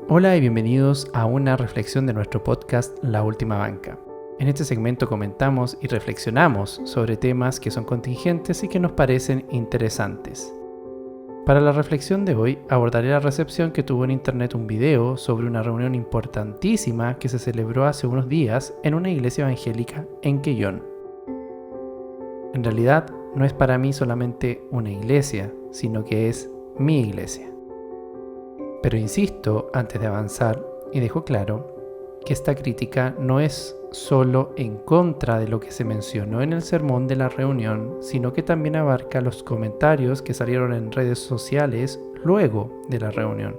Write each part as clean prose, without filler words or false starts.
Hola y bienvenidos a una reflexión de nuestro podcast La Última Banca. En este segmento comentamos y reflexionamos sobre temas que son contingentes y que nos parecen interesantes. Para la reflexión de hoy abordaré la recepción que tuvo en internet un video sobre una reunión importantísima que se celebró hace unos días en una iglesia evangélica en Quellón. En realidad no es para mí solamente una iglesia, sino que es mi iglesia. Pero insisto antes de avanzar y dejo claro que esta crítica no es solo en contra de lo que se mencionó en el sermón de la reunión, sino que también abarca los comentarios que salieron en redes sociales luego de la reunión.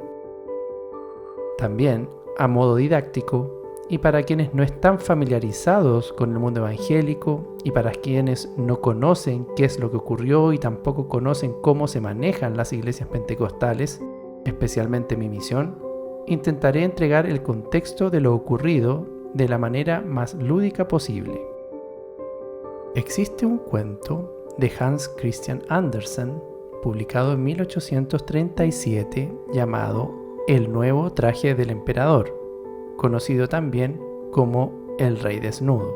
También, a modo didáctico y para quienes no están familiarizados con el mundo evangélico y para quienes no conocen qué es lo que ocurrió y tampoco conocen cómo se manejan las iglesias pentecostales, especialmente mi misión, intentaré entregar el contexto de lo ocurrido de la manera más lúdica posible. Existe un cuento de Hans Christian Andersen, publicado en 1837, llamado El nuevo traje del emperador, conocido también como El rey desnudo.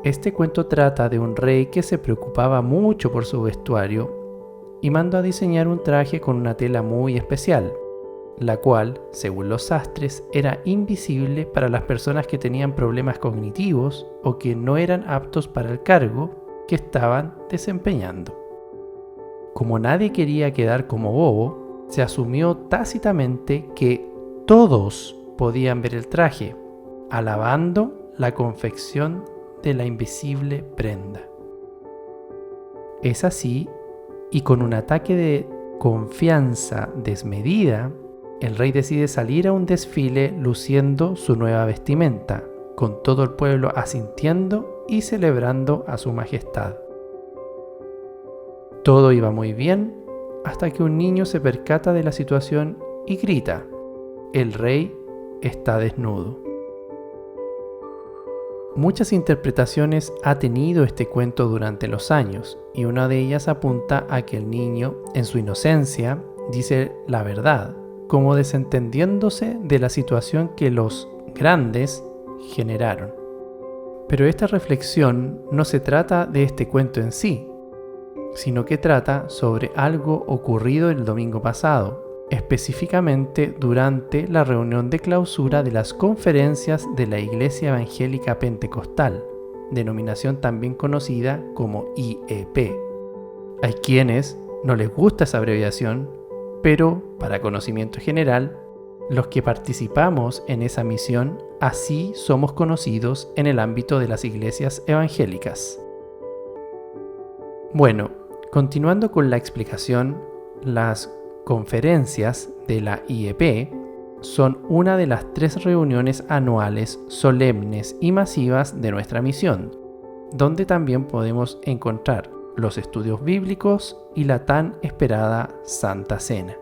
Este cuento trata de un rey que se preocupaba mucho por su vestuario y mandó a diseñar un traje con una tela muy especial, la cual, según los sastres, era invisible para las personas que tenían problemas cognitivos o que no eran aptos para el cargo que estaban desempeñando. Como nadie quería quedar como bobo, se asumió tácitamente que todos podían ver el traje, alabando la confección de la invisible prenda. Es así, y con un ataque de confianza desmedida, el rey decide salir a un desfile luciendo su nueva vestimenta, con todo el pueblo asintiendo y celebrando a su majestad. Todo iba muy bien hasta que un niño se percata de la situación y grita: "El rey está desnudo". Muchas interpretaciones ha tenido este cuento durante los años, y una de ellas apunta a que el niño, en su inocencia, dice la verdad, como desentendiéndose de la situación que los grandes generaron. Pero esta reflexión no se trata de este cuento en sí, sino que trata sobre algo ocurrido el domingo pasado, específicamente durante la reunión de clausura de las conferencias de la Iglesia Evangélica Pentecostal, denominación también conocida como IEP. Hay quienes no les gusta esa abreviación, pero para conocimiento general, los que participamos en esa misión así somos conocidos en el ámbito de las iglesias evangélicas. Bueno, continuando con la explicación, las conferencias de la IEP son una de las 3 reuniones anuales solemnes y masivas de nuestra misión, donde también podemos encontrar los estudios bíblicos y la tan esperada Santa Cena.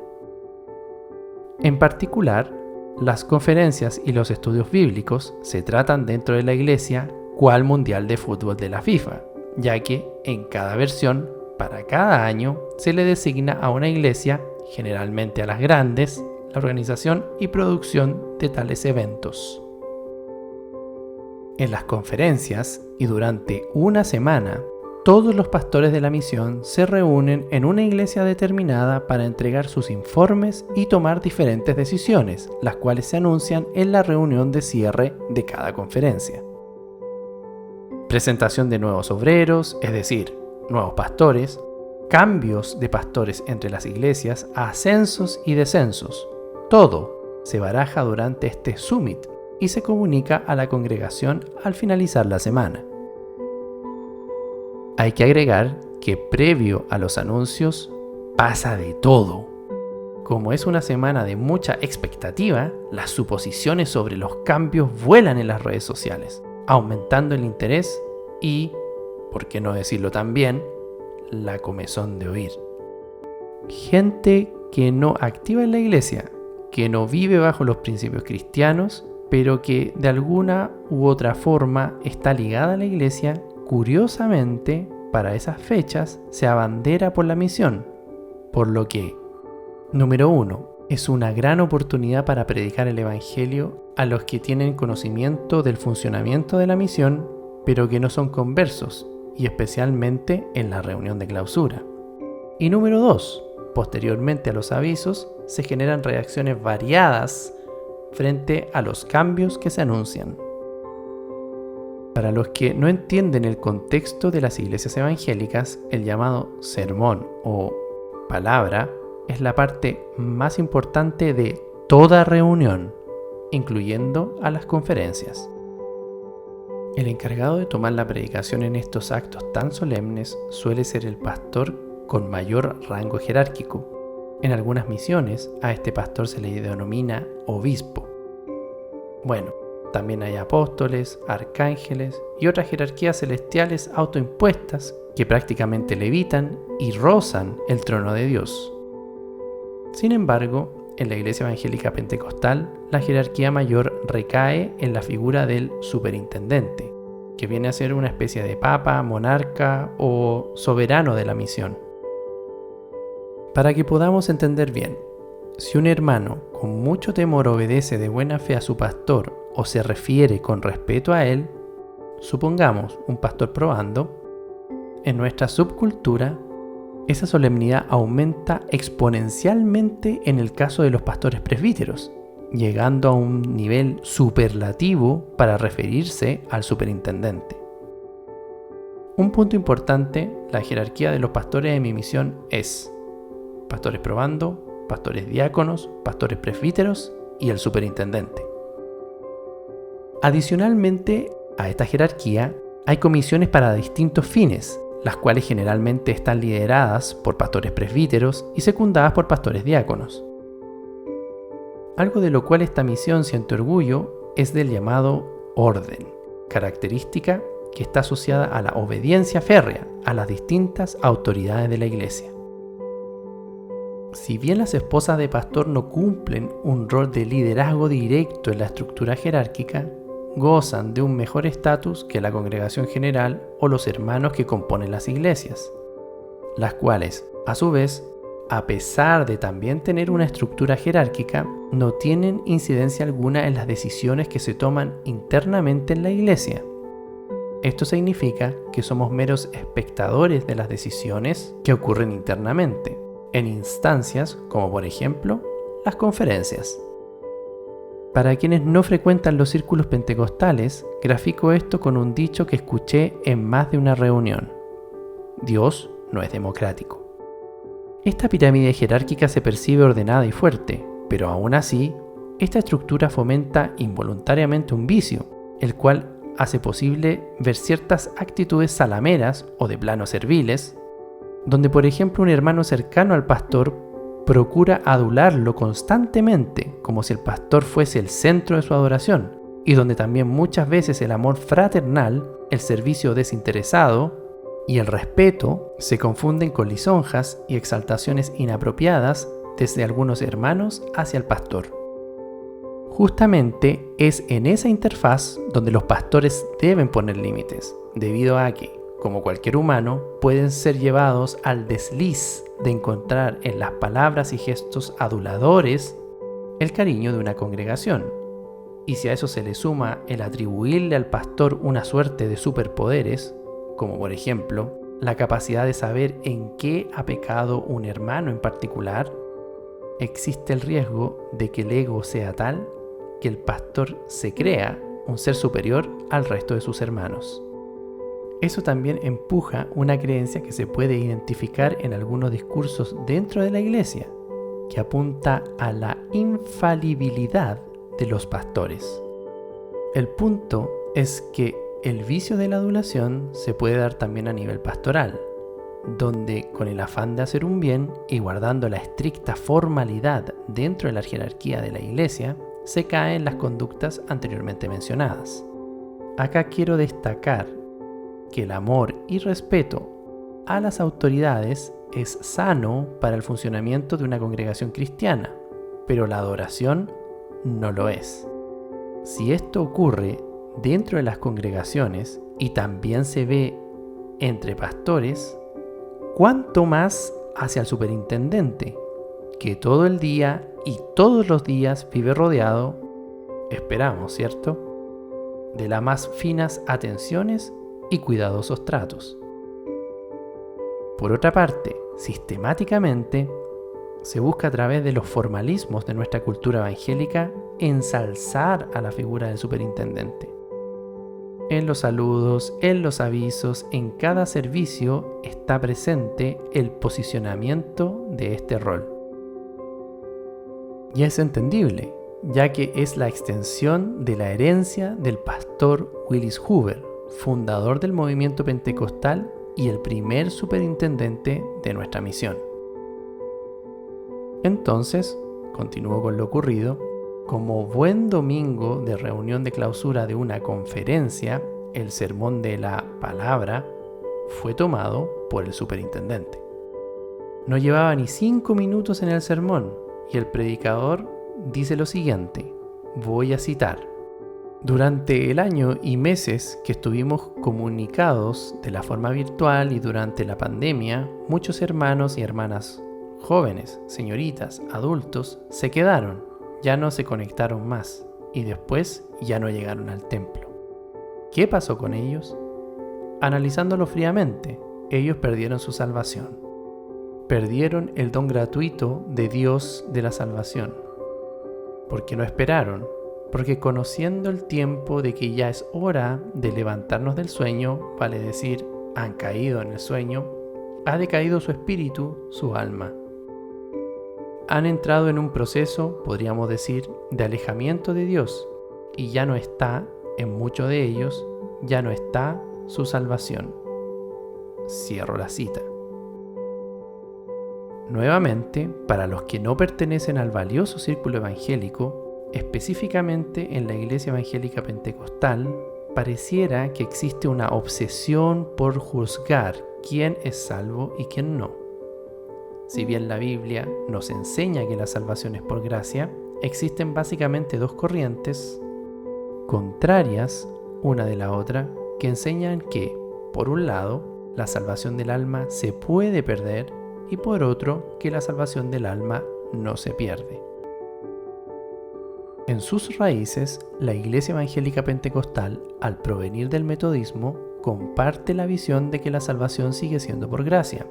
En particular, las conferencias y los estudios bíblicos se tratan dentro de la iglesia cual Mundial de Fútbol de la FIFA, ya que en cada versión, para cada año, se le designa a una iglesia, generalmente a las grandes, la organización y producción de tales eventos. En las conferencias y durante una semana, todos los pastores de la misión se reúnen en una iglesia determinada para entregar sus informes y tomar diferentes decisiones, las cuales se anuncian en la reunión de cierre de cada conferencia. Presentación de nuevos obreros, es decir, nuevos pastores, cambios de pastores entre las iglesias, ascensos y descensos. Todo se baraja durante este summit y se comunica a la congregación al finalizar la semana. Hay que agregar que previo a los anuncios pasa de todo. Como es una semana de mucha expectativa, las suposiciones sobre los cambios vuelan en las redes sociales, aumentando el interés y, por qué no decirlo también, la comezón de oír. Gente que no activa en la iglesia, que no vive bajo los principios cristianos, pero que de alguna u otra forma está ligada a la iglesia, curiosamente, para esas fechas se abandera por la misión, por lo que, número 1, Es una gran oportunidad para predicar el Evangelio a los que tienen conocimiento del funcionamiento de la misión, pero que no son conversos, y especialmente en la reunión de clausura. Y número 2, posteriormente a los avisos, se generan reacciones variadas frente a los cambios que se anuncian. Para los que no entienden el contexto de las iglesias evangélicas, el llamado sermón o palabra es la parte más importante de toda reunión, incluyendo a las conferencias. El encargado de tomar la predicación en estos actos tan solemnes suele ser el pastor con mayor rango jerárquico. En algunas misiones a este pastor se le denomina obispo. Bueno, también hay apóstoles, arcángeles y otras jerarquías celestiales autoimpuestas que prácticamente levitan y rozan el trono de Dios. Sin embargo, en la Iglesia Evangélica Pentecostal, la jerarquía mayor recae en la figura del superintendente, que viene a ser una especie de papa, monarca o soberano de la misión. Para que podamos entender bien, si un hermano con mucho temor obedece de buena fe a su pastor o se refiere con respeto a él, supongamos un pastor probando, en nuestra subcultura, esa solemnidad aumenta exponencialmente en el caso de los pastores presbíteros, llegando a un nivel superlativo para referirse al superintendente. Un punto importante, la jerarquía de los pastores de mi misión es pastores probando, pastores diáconos, pastores presbíteros y el superintendente. Adicionalmente a esta jerarquía, hay comisiones para distintos fines, las cuales generalmente están lideradas por pastores presbíteros y secundadas por pastores diáconos. Algo de lo cual esta misión siente orgullo es del llamado orden, característica que está asociada a la obediencia férrea a las distintas autoridades de la iglesia. Si bien las esposas de pastor no cumplen un rol de liderazgo directo en la estructura jerárquica, gozan de un mejor estatus que la congregación general o los hermanos que componen las iglesias, las cuales, a su vez, a pesar de también tener una estructura jerárquica, no tienen incidencia alguna en las decisiones que se toman internamente en la iglesia. Esto significa que somos meros espectadores de las decisiones que ocurren internamente, en instancias como por ejemplo las conferencias. Para quienes no frecuentan los círculos pentecostales, grafico esto con un dicho que escuché en más de una reunión: Dios no es democrático. Esta pirámide jerárquica se percibe ordenada y fuerte, pero aún así, esta estructura fomenta involuntariamente un vicio, el cual hace posible ver ciertas actitudes salameras o de plano serviles, donde por ejemplo un hermano cercano al pastor procura adularlo constantemente como si el pastor fuese el centro de su adoración, y donde también muchas veces el amor fraternal, el servicio desinteresado y el respeto se confunden con lisonjas y exaltaciones inapropiadas desde algunos hermanos hacia el pastor. Justamente es en esa interfaz donde los pastores deben poner límites, debido a que, como cualquier humano, pueden ser llevados al desliz de encontrar en las palabras y gestos aduladores el cariño de una congregación. Y si a eso se le suma el atribuirle al pastor una suerte de superpoderes, como por ejemplo la capacidad de saber en qué ha pecado un hermano en particular, existe el riesgo de que el ego sea tal que el pastor se crea un ser superior al resto de sus hermanos. Eso también empuja una creencia que se puede identificar en algunos discursos dentro de la iglesia, que apunta a la infalibilidad de los pastores. El punto es que el vicio de la adulación se puede dar también a nivel pastoral, donde con el afán de hacer un bien y guardando la estricta formalidad dentro de la jerarquía de la iglesia, se caen las conductas anteriormente mencionadas. Acá quiero destacar que el amor y respeto a las autoridades es sano para el funcionamiento de una congregación cristiana, pero la adoración no lo es. Si esto ocurre dentro de las congregaciones y también se ve entre pastores, ¿cuánto más hacia el superintendente, que todo el día y todos los días vive rodeado, esperamos, ¿cierto?, de las más finas atenciones y cuidadosos tratos. Por otra parte, sistemáticamente, se busca a través de los formalismos de nuestra cultura evangélica ensalzar a la figura del superintendente. En los saludos, en los avisos, en cada servicio está presente el posicionamiento de este rol. Y es entendible, ya que es la extensión de la herencia del pastor Willis Hoover, fundador del movimiento pentecostal y el primer superintendente de nuestra misión. Entonces, continúo con lo ocurrido. Como buen domingo de reunión de clausura de una conferencia, el sermón de la palabra fue tomado por el superintendente. No llevaba ni 5 minutos en el sermón y el predicador dice lo siguiente, voy a citar. Durante el año y meses que estuvimos comunicados de la forma virtual y durante la pandemia, muchos hermanos y hermanas jóvenes, señoritas, adultos, se quedaron. Ya no se conectaron más y después ya no llegaron al templo. ¿Qué pasó con ellos? Analizándolo fríamente, ellos perdieron su salvación. Perdieron el don gratuito de Dios de la salvación. Porque no esperaron, porque conociendo el tiempo de que ya es hora de levantarnos del sueño, vale decir, han caído en el sueño, ha decaído su espíritu, su alma. Han entrado en un proceso, podríamos decir, de alejamiento de Dios y ya no está, en muchos de ellos, ya no está su salvación. Cierro la cita. Nuevamente, para los que no pertenecen al valioso círculo evangélico, específicamente en la Iglesia Evangélica Pentecostal, pareciera que existe una obsesión por juzgar quién es salvo y quién no. Si bien la Biblia nos enseña que la salvación es por gracia, existen básicamente dos corrientes contrarias una de la otra que enseñan que, por un lado, la salvación del alma se puede perder y por otro, que la salvación del alma no se pierde. En sus raíces, la Iglesia Evangélica Pentecostal, al provenir del metodismo, comparte la visión de que la salvación sigue siendo por gracia,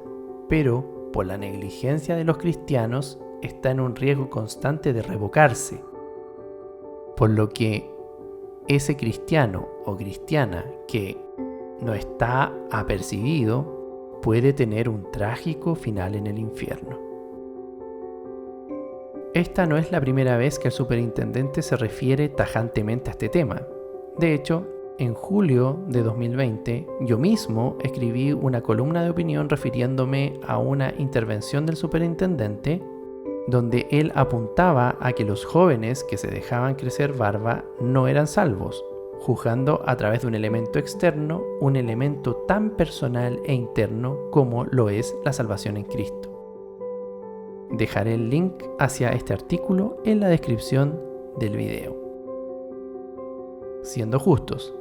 pero por la negligencia de los cristianos, está en un riesgo constante de revocarse. Por lo que ese cristiano o cristiana que no está apercibido puede tener un trágico final en el infierno. Esta no es la primera vez que el superintendente se refiere tajantemente a este tema. De hecho, en julio de 2020, yo mismo escribí una columna de opinión refiriéndome a una intervención del superintendente donde él apuntaba a que los jóvenes que se dejaban crecer barba no eran salvos, juzgando a través de un elemento externo, un elemento tan personal e interno como lo es la salvación en Cristo. Dejaré el link hacia este artículo en la descripción del video. Siendo justos,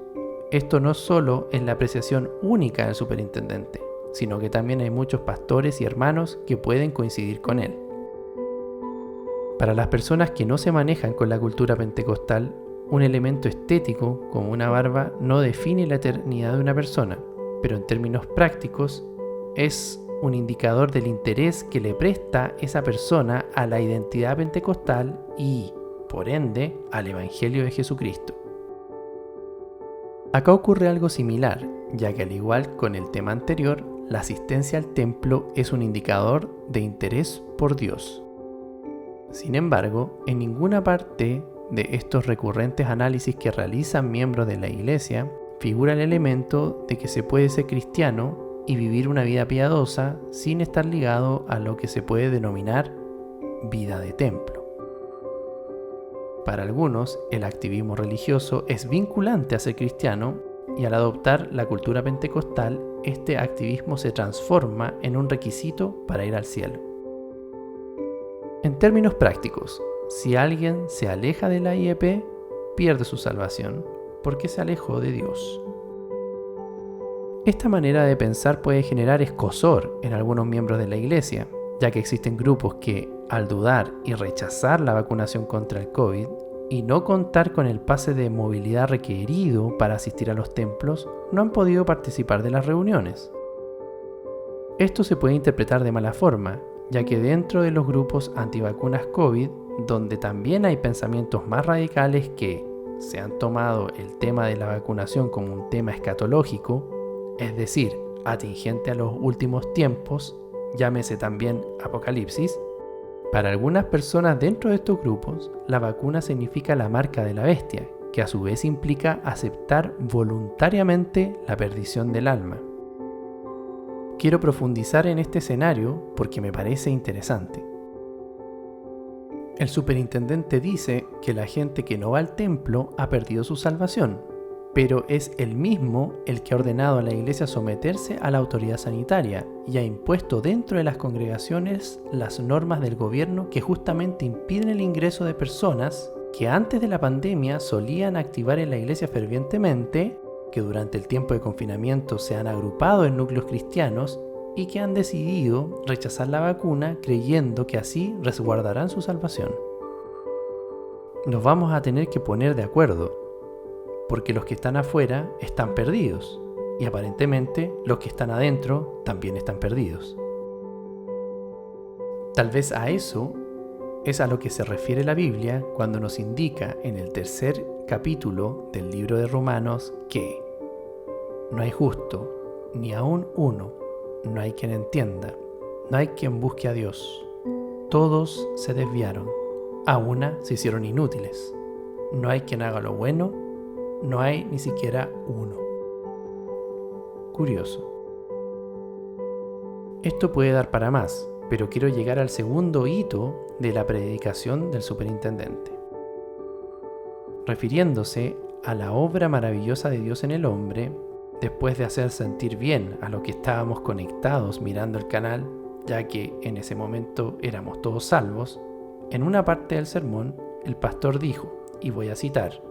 esto no solo es la apreciación única del superintendente, sino que también hay muchos pastores y hermanos que pueden coincidir con él. Para las personas que no se manejan con la cultura pentecostal, un elemento estético como una barba no define la eternidad de una persona, pero en términos prácticos es un indicador del interés que le presta esa persona a la identidad pentecostal y, por ende, al Evangelio de Jesucristo. Acá ocurre algo similar, ya que al igual con el tema anterior, la asistencia al templo es un indicador de interés por Dios. Sin embargo, en ninguna parte de estos recurrentes análisis que realizan miembros de la Iglesia figura el elemento de que se puede ser cristiano y vivir una vida piadosa sin estar ligado a lo que se puede denominar vida de templo. Para algunos, el activismo religioso es vinculante a ser cristiano y al adoptar la cultura pentecostal, este activismo se transforma en un requisito para ir al cielo. En términos prácticos, si alguien se aleja de la IEP, pierde su salvación porque se alejó de Dios. Esta manera de pensar puede generar escozor en algunos miembros de la Iglesia, ya que existen grupos que, al dudar y rechazar la vacunación contra el COVID y no contar con el pase de movilidad requerido para asistir a los templos, no han podido participar de las reuniones. Esto se puede interpretar de mala forma, ya que dentro de los grupos antivacunas COVID, donde también hay pensamientos más radicales que se han tomado el tema de la vacunación como un tema escatológico, es decir, atingente a los últimos tiempos, llámese también Apocalipsis, para algunas personas dentro de estos grupos, la vacuna significa la marca de la bestia, que a su vez implica aceptar voluntariamente la perdición del alma. Quiero profundizar en este escenario porque me parece interesante. El superintendente dice que la gente que no va al templo ha perdido su salvación, pero es él mismo el que ha ordenado a la iglesia someterse a la autoridad sanitaria y ha impuesto dentro de las congregaciones las normas del gobierno que justamente impiden el ingreso de personas que antes de la pandemia solían activar en la iglesia fervientemente, que durante el tiempo de confinamiento se han agrupado en núcleos cristianos y que han decidido rechazar la vacuna creyendo que así resguardarán su salvación. Nos vamos a tener que poner de acuerdo, porque los que están afuera están perdidos y aparentemente los que están adentro también están perdidos. Tal vez a eso es a lo que se refiere la Biblia cuando nos indica en el 3er capítulo del libro de Romanos que no hay justo, ni aun uno, no hay quien entienda, no hay quien busque a Dios. Todos se desviaron, a una se hicieron inútiles. No hay quien haga lo bueno, no hay ni siquiera uno. Curioso. Esto puede dar para más, pero quiero llegar al segundo hito de la predicación del superintendente. Refiriéndose a la obra maravillosa de Dios en el hombre, después de hacer sentir bien a los que estábamos conectados mirando el canal, ya que en ese momento éramos todos salvos, en una parte del sermón el pastor dijo, y voy a citar: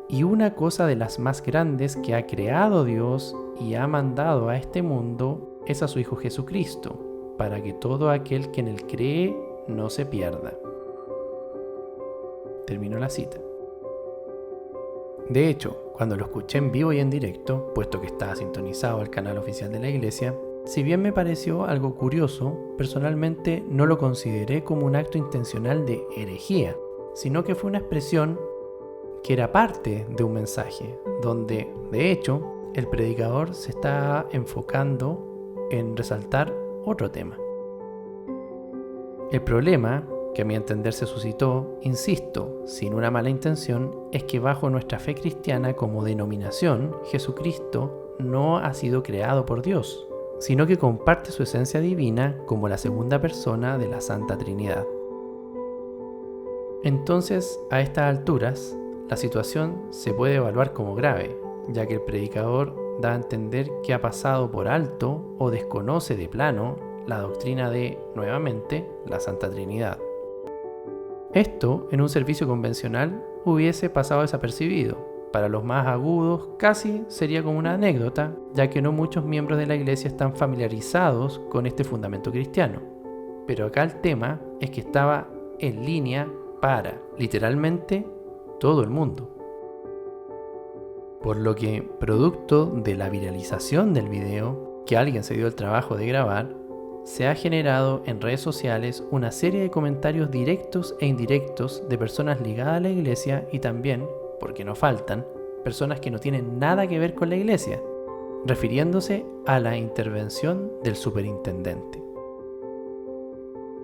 "Y una cosa de las más grandes que ha creado Dios y ha mandado a este mundo es a su Hijo Jesucristo, para que todo aquel que en él cree no se pierda". Terminó la cita. De hecho, cuando lo escuché en vivo y en directo, puesto que estaba sintonizado al canal oficial de la iglesia, si bien me pareció algo curioso, personalmente no lo consideré como un acto intencional de herejía, sino que fue una expresión que era parte de un mensaje, donde, de hecho, el predicador se está enfocando en resaltar otro tema. El problema que a mi entender se suscitó, insisto, sin una mala intención, es que bajo nuestra fe cristiana como denominación, Jesucristo no ha sido creado por Dios, sino que comparte su esencia divina como la segunda persona de la Santa Trinidad. Entonces, a estas alturas, la situación se puede evaluar como grave, ya que el predicador da a entender que ha pasado por alto o desconoce de plano la doctrina de, nuevamente, la Santa Trinidad. Esto, en un servicio convencional, hubiese pasado desapercibido. Para los más agudos, casi sería como una anécdota, ya que no muchos miembros de la iglesia están familiarizados con este fundamento cristiano. Pero acá el tema es que estaba en línea para, literalmente, todo el mundo. Por lo que, producto de la viralización del video, que alguien se dio el trabajo de grabar, se ha generado en redes sociales una serie de comentarios directos e indirectos de personas ligadas a la iglesia y también, porque no faltan, personas que no tienen nada que ver con la iglesia, refiriéndose a la intervención del superintendente.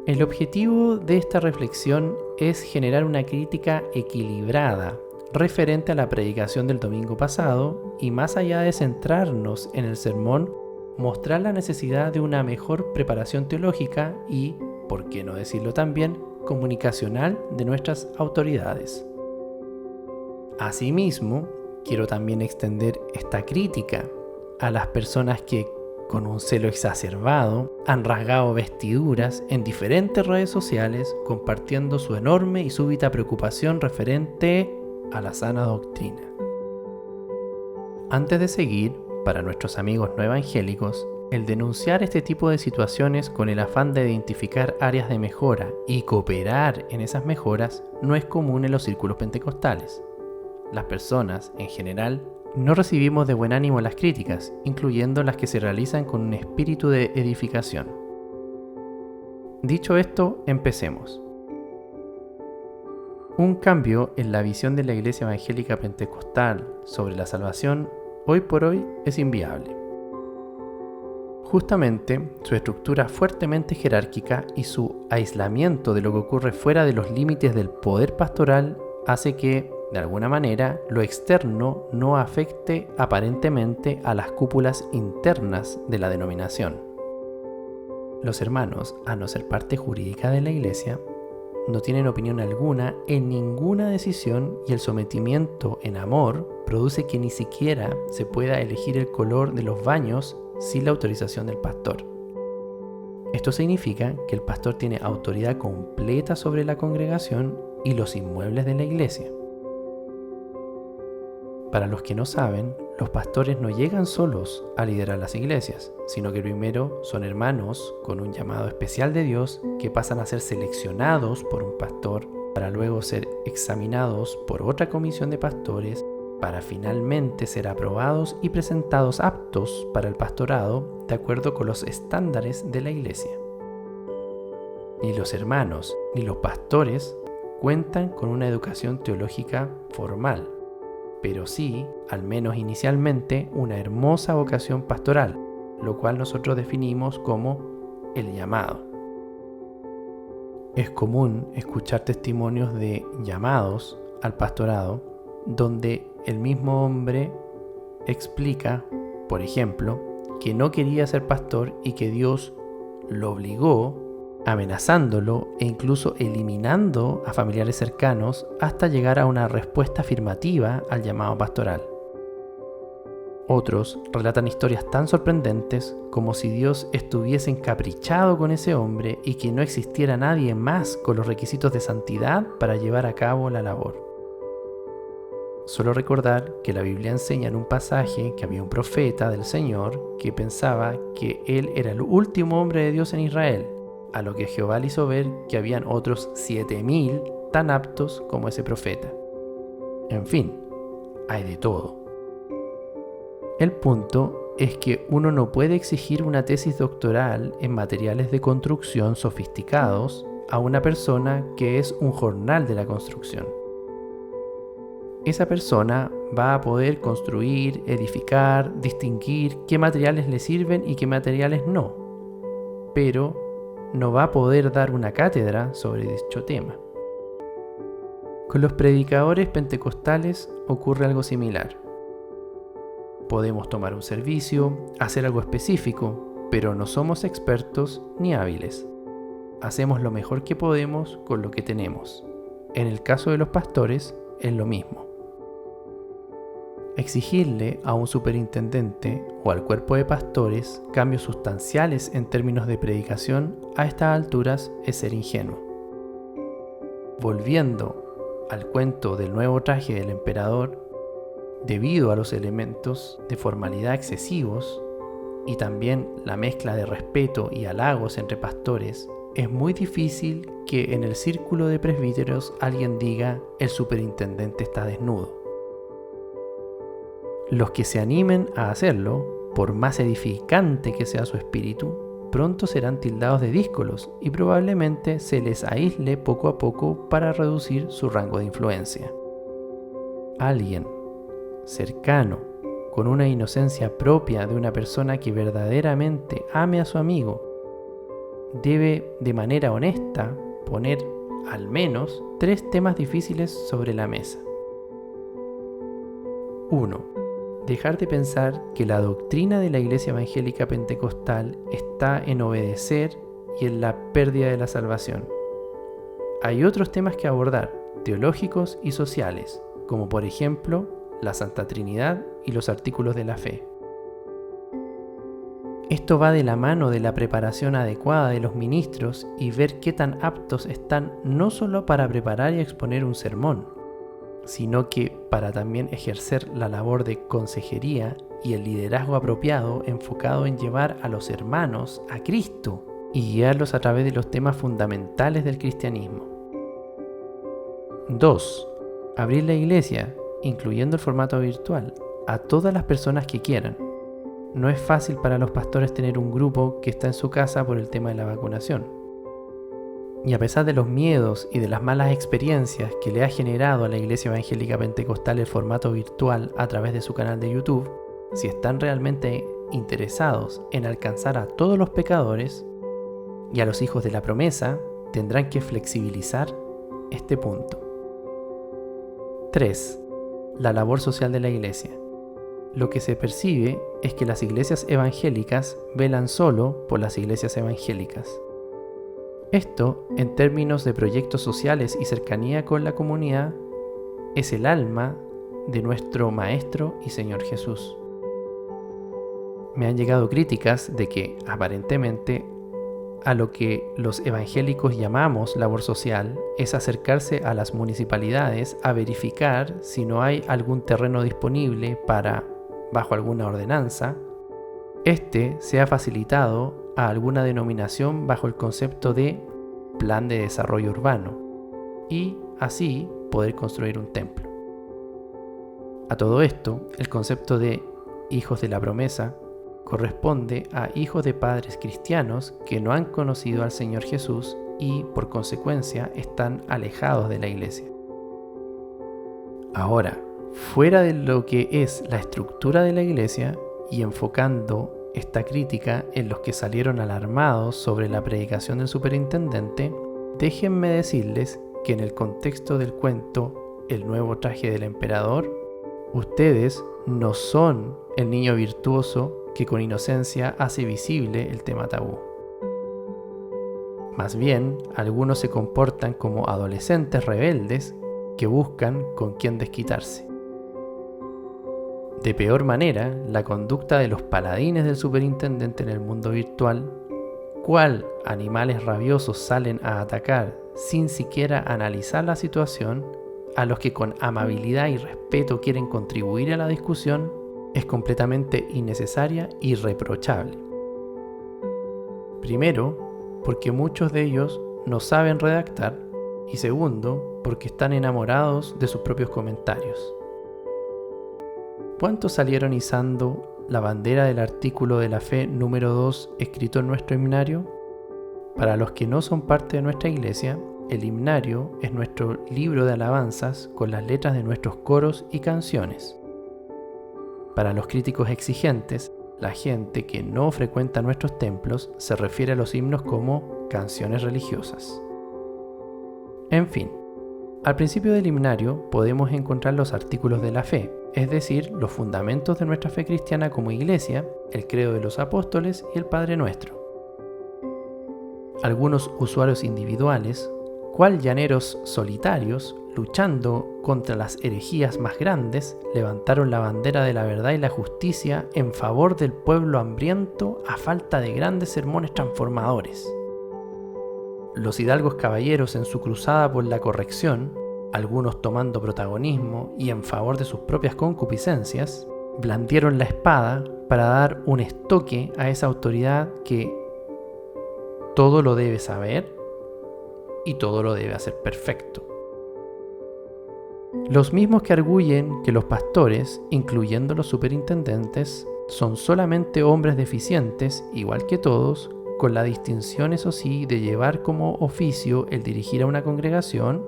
El objetivo de esta reflexión es generar una crítica equilibrada referente a la predicación del domingo pasado y, más allá de centrarnos en el sermón, mostrar la necesidad de una mejor preparación teológica y, por qué no decirlo también, comunicacional de nuestras autoridades. Asimismo, quiero también extender esta crítica a las personas que, con un celo exacerbado, han rasgado vestiduras en diferentes redes sociales compartiendo su enorme y súbita preocupación referente a la sana doctrina. Antes de seguir, para nuestros amigos no evangélicos, El denunciar este tipo de situaciones con el afán de identificar áreas de mejora y cooperar en esas mejoras no es común en los círculos pentecostales. Las personas, en general, no recibimos de buen ánimo las críticas, incluyendo las que se realizan con un espíritu de edificación. Dicho esto, empecemos. Un cambio en la visión de la Iglesia Evangélica Pentecostal sobre la salvación hoy por hoy es inviable. Justamente, su estructura fuertemente jerárquica y su aislamiento de lo que ocurre fuera de los límites del poder pastoral hace que, de alguna manera, lo externo no afecte aparentemente a las cúpulas internas de la denominación. Los hermanos, a no ser parte jurídica de la Iglesia, no tienen opinión alguna en ninguna decisión y el sometimiento en amor produce que ni siquiera se pueda elegir el color de los baños sin la autorización del pastor. Esto significa que el pastor tiene autoridad completa sobre la congregación y los inmuebles de la iglesia. Para los que no saben, los pastores no llegan solos a liderar las iglesias, sino que primero son hermanos con un llamado especial de Dios que pasan a ser seleccionados por un pastor para luego ser examinados por otra comisión de pastores para finalmente ser aprobados y presentados aptos para el pastorado de acuerdo con los estándares de la iglesia. Ni los hermanos ni los pastores cuentan con una educación teológica formal, pero sí, al menos inicialmente, una hermosa vocación pastoral, lo cual nosotros definimos como el llamado. Es común escuchar testimonios de llamados al pastorado donde el mismo hombre explica, por ejemplo, que no quería ser pastor y que Dios lo obligó, amenazándolo e incluso eliminando a familiares cercanos hasta llegar a una respuesta afirmativa al llamado pastoral. Otros relatan historias tan sorprendentes como si Dios estuviese encaprichado con ese hombre y que no existiera nadie más con los requisitos de santidad para llevar a cabo la labor. Solo recordar que la Biblia enseña en un pasaje que había un profeta del Señor que pensaba que él era el último hombre de Dios en Israel, a lo que Jehová le hizo ver que habían otros 7,000 tan aptos como ese profeta. En fin, hay de todo. El punto es que uno no puede exigir una tesis doctoral en materiales de construcción sofisticados a una persona que es un jornal de la construcción. Esa persona va a poder construir, edificar, distinguir qué materiales le sirven y qué materiales no, pero no va a poder dar una cátedra sobre dicho tema. Con los predicadores pentecostales ocurre algo similar. Podemos tomar un servicio, hacer algo específico, pero no somos expertos ni hábiles. Hacemos lo mejor que podemos con lo que tenemos. En el caso de los pastores, es lo mismo. Exigirle a un superintendente o al cuerpo de pastores cambios sustanciales en términos de predicación a estas alturas es ser ingenuo. Volviendo al cuento del nuevo traje del emperador, debido a los elementos de formalidad excesivos y también la mezcla de respeto y halagos entre pastores, es muy difícil que en el círculo de presbíteros alguien diga el superintendente está desnudo. Los que se animen a hacerlo, por más edificante que sea su espíritu, pronto serán tildados de díscolos y probablemente se les aísle poco a poco para reducir su rango de influencia. Alguien cercano, con una inocencia propia de una persona que verdaderamente ame a su amigo, debe de manera honesta poner al menos 3 temas difíciles sobre la mesa. 1. Dejar de pensar que la doctrina de la Iglesia Evangélica Pentecostal está en obedecer y en la pérdida de la salvación. Hay otros temas que abordar, teológicos y sociales, como por ejemplo la Santa Trinidad y los artículos de la fe. Esto va de la mano de la preparación adecuada de los ministros y ver qué tan aptos están no solo para preparar y exponer un sermón, sino que para también ejercer la labor de consejería y el liderazgo apropiado enfocado en llevar a los hermanos a Cristo y guiarlos a través de los temas fundamentales del cristianismo. 2. Abrir la iglesia, incluyendo el formato virtual, a todas las personas que quieran. No es fácil para los pastores tener un grupo que está en su casa por el tema de la vacunación. Y a pesar de los miedos y de las malas experiencias que le ha generado a la Iglesia Evangélica Pentecostal el formato virtual a través de su canal de YouTube, si están realmente interesados en alcanzar a todos los pecadores y a los hijos de la promesa, tendrán que flexibilizar este punto. 3. La labor social de la Iglesia. Lo que se percibe es que las iglesias evangélicas velan solo por las iglesias evangélicas. Esto, en términos de proyectos sociales y cercanía con la comunidad, es el alma de nuestro Maestro y Señor Jesús. Me han llegado críticas de que, aparentemente, a lo que los evangélicos llamamos labor social es acercarse a las municipalidades a verificar si no hay algún terreno disponible para, bajo alguna ordenanza, sea facilitado a alguna denominación bajo el concepto de plan de desarrollo urbano y así poder construir un templo. A todo esto, el concepto de hijos de la promesa corresponde a hijos de padres cristianos que no han conocido al Señor Jesús y, por consecuencia, están alejados de la iglesia. Ahora, fuera de lo que es la estructura de la iglesia y enfocando esta crítica en los que salieron alarmados sobre la predicación del superintendente, déjenme decirles que en el contexto del cuento El nuevo traje del emperador, ustedes no son el niño virtuoso que con inocencia hace visible el tema tabú. Más bien, algunos se comportan como adolescentes rebeldes que buscan con quién desquitarse. De peor manera, la conducta de los paladines del superintendente en el mundo virtual, cual animales rabiosos salen a atacar sin siquiera analizar la situación, a los que con amabilidad y respeto quieren contribuir a la discusión, es completamente innecesaria y reprochable. Primero, porque muchos de ellos no saben redactar, y segundo, porque están enamorados de sus propios comentarios. ¿Cuántos salieron izando la bandera del artículo de la fe número 2 escrito en nuestro himnario? Para los que no son parte de nuestra iglesia, el himnario es nuestro libro de alabanzas con las letras de nuestros coros y canciones. Para los críticos exigentes, la gente que no frecuenta nuestros templos se refiere a los himnos como canciones religiosas. En fin, al principio del himnario podemos encontrar los artículos de la fe, es decir, los fundamentos de nuestra fe cristiana como iglesia, el credo de los apóstoles y el Padre Nuestro. Algunos usuarios individuales, cual llaneros solitarios, luchando contra las herejías más grandes, levantaron la bandera de la verdad y la justicia en favor del pueblo hambriento a falta de grandes sermones transformadores. Los hidalgos caballeros en su cruzada por la corrección, algunos tomando protagonismo y en favor de sus propias concupiscencias, blandieron la espada para dar un estoque a esa autoridad que todo lo debe saber y todo lo debe hacer perfecto. Los mismos que arguyen que los pastores, incluyendo los superintendentes, son solamente hombres deficientes, igual que todos, con la distinción, eso sí, de llevar como oficio el dirigir a una congregación,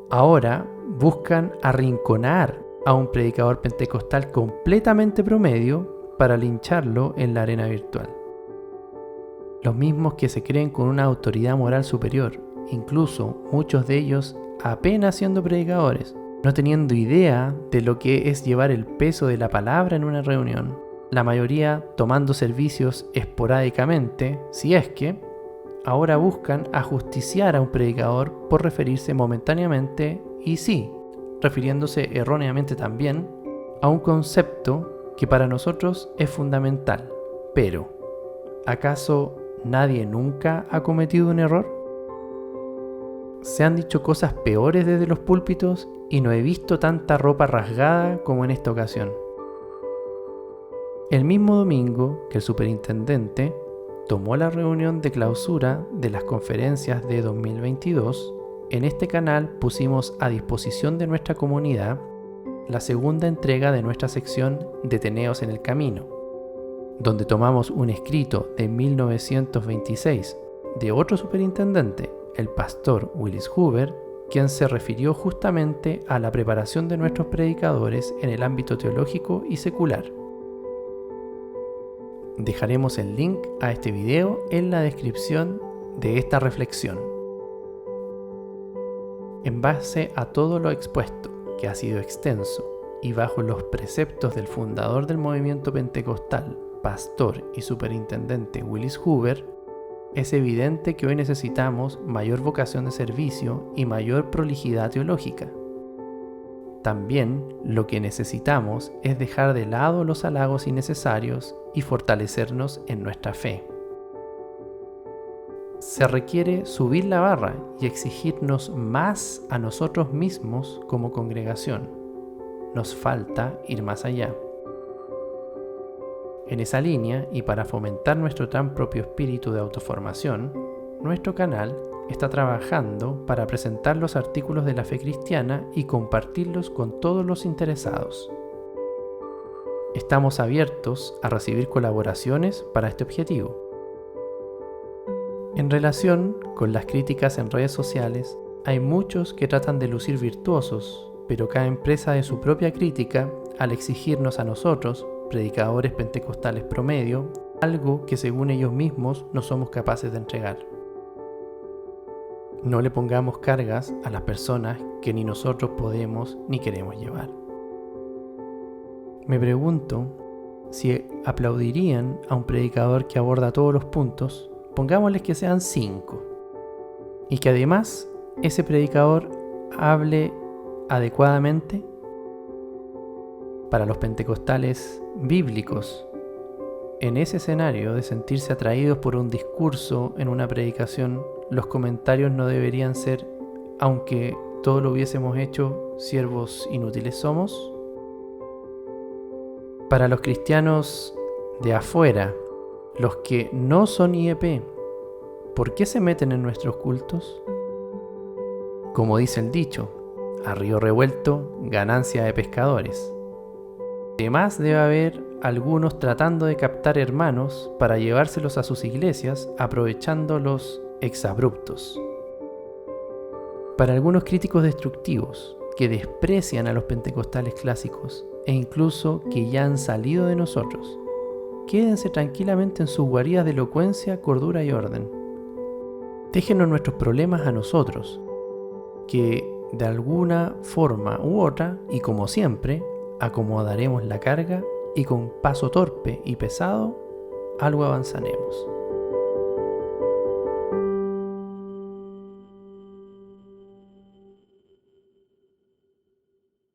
ahora buscan arrinconar a un predicador pentecostal completamente promedio para lincharlo en la arena virtual. Los mismos que se creen con una autoridad moral superior, incluso muchos de ellos apenas siendo predicadores, no teniendo idea de lo que es llevar el peso de la palabra en una reunión, la mayoría tomando servicios esporádicamente, si es que, ahora buscan ajusticiar a un predicador por referirse momentáneamente, y sí, refiriéndose erróneamente también, a un concepto que para nosotros es fundamental. Pero, ¿acaso nadie nunca ha cometido un error? Se han dicho cosas peores desde los púlpitos y no he visto tanta ropa rasgada como en esta ocasión. El mismo domingo que el superintendente tomó la reunión de clausura de las conferencias de 2022, en este canal pusimos a disposición de nuestra comunidad la segunda entrega de nuestra sección Deteneos en el Camino, donde tomamos un escrito de 1926 de otro superintendente, el pastor Willis Hoover, quien se refirió justamente a la preparación de nuestros predicadores en el ámbito teológico y secular. Dejaremos el link a este video en la descripción de esta reflexión. En base a todo lo expuesto, que ha sido extenso, y bajo los preceptos del fundador del movimiento pentecostal, pastor y superintendente Willis Hoover, es evidente que hoy necesitamos mayor vocación de servicio y mayor prolijidad teológica. También lo que necesitamos es dejar de lado los halagos innecesarios y fortalecernos en nuestra fe. Se requiere subir la barra y exigirnos más a nosotros mismos como congregación. Nos falta ir más allá. En esa línea, y para fomentar nuestro tan propio espíritu de autoformación, nuestro canal está trabajando para presentar los artículos de la fe cristiana y compartirlos con todos los interesados. Estamos abiertos a recibir colaboraciones para este objetivo. En relación con las críticas en redes sociales, hay muchos que tratan de lucir virtuosos, pero caen presa de su propia crítica al exigirnos a nosotros, predicadores pentecostales promedio, algo que según ellos mismos no somos capaces de entregar. No le pongamos cargas a las personas que ni nosotros podemos ni queremos llevar. Me pregunto si aplaudirían a un predicador que aborda todos los puntos, pongámosles que sean 5, y que además ese predicador hable adecuadamente. Para los pentecostales bíblicos, en ese escenario de sentirse atraídos por un discurso en una predicación, los comentarios no deberían ser: aunque todo lo hubiésemos hecho, siervos inútiles somos. Para los cristianos de afuera, los que no son IEP, ¿por qué se meten en nuestros cultos? Como dice el dicho, a río revuelto, ganancia de pescadores. Además debe haber algunos tratando de captar hermanos para llevárselos a sus iglesias, aprovechando los exabruptos. Para algunos críticos destructivos, que desprecian a los pentecostales clásicos e incluso que ya han salido de nosotros, quédense tranquilamente en sus guaridas de elocuencia, cordura y orden. Déjenos nuestros problemas a nosotros, que de alguna forma u otra, y como siempre, acomodaremos la carga y con paso torpe y pesado, algo avanzaremos.